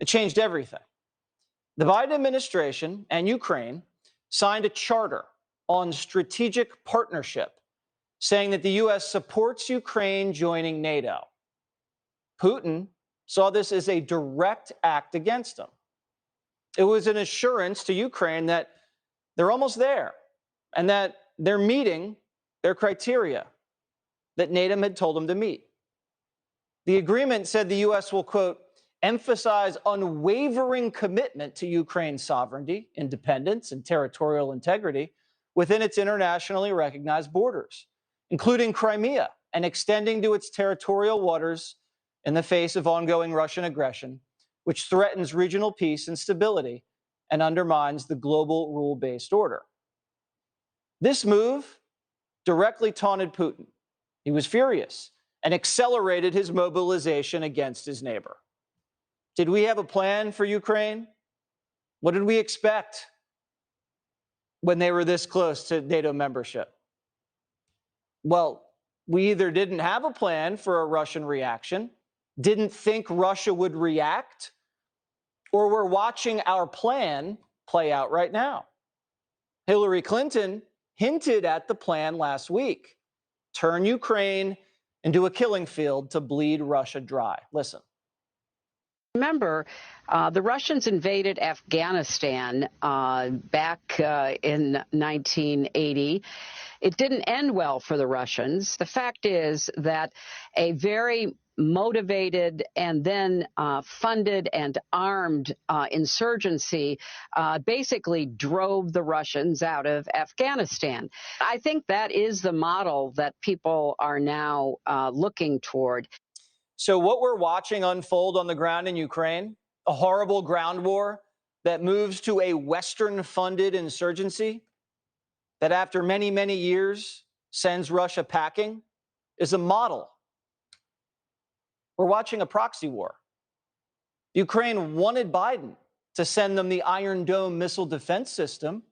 It changed everything. The Biden administration and Ukraine signed a charter on strategic partnership, saying that the U.S. supports Ukraine joining NATO. Putin saw this as a direct act against him. It was an assurance to Ukraine that they're almost there and that they're meeting their criteria that NATO had told them to meet. The agreement said the U.S. will, quote, emphasize unwavering commitment to Ukraine's sovereignty, independence, and territorial integrity within its internationally recognized borders, including Crimea, and extending to its territorial waters in the face of ongoing Russian aggression, which threatens regional peace and stability and undermines the global rule-based order. This move directly taunted Putin. He was furious and accelerated his mobilization against his neighbor. Did we have a plan for Ukraine? What did we expect when they were this close to NATO membership? Well, we either didn't have a plan for a Russian reaction, didn't think Russia would react, or we're watching our plan play out right now. Hillary Clinton hinted at the plan last week: turn Ukraine into a killing field to bleed Russia dry. Listen. Remember, the Russians invaded Afghanistan back in 1980. It didn't end well for the Russians. The fact is that a very motivated and then funded and armed insurgency basically drove the Russians out of Afghanistan. I think that is the model that people are now looking toward. So what we're watching unfold on the ground in Ukraine, a horrible ground war that moves to a Western-funded insurgency that after many, many years sends Russia packing, is a model. We're watching a proxy war. Ukraine wanted Biden to send them the Iron Dome missile defense system.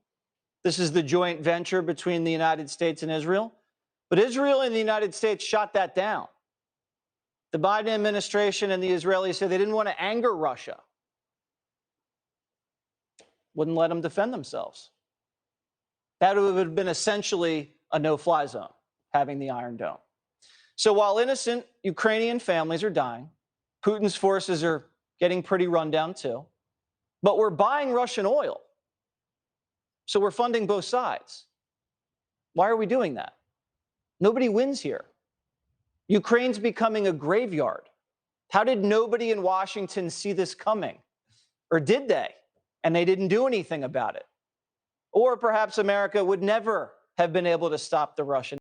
This is the joint venture between the United States and Israel. But Israel and the United States shot that down. The Biden administration and the Israelis said they didn't want to anger Russia. Wouldn't let them defend themselves. That would have been essentially a no-fly zone, having the Iron Dome. So while innocent Ukrainian families are dying, Putin's forces are getting pretty run down too. But we're buying Russian oil. So we're funding both sides. Why are we doing that? Nobody wins here. Ukraine's becoming a graveyard. How did nobody in Washington see this coming? Or did they? And they didn't do anything about it. Or perhaps America would never have been able to stop the Russian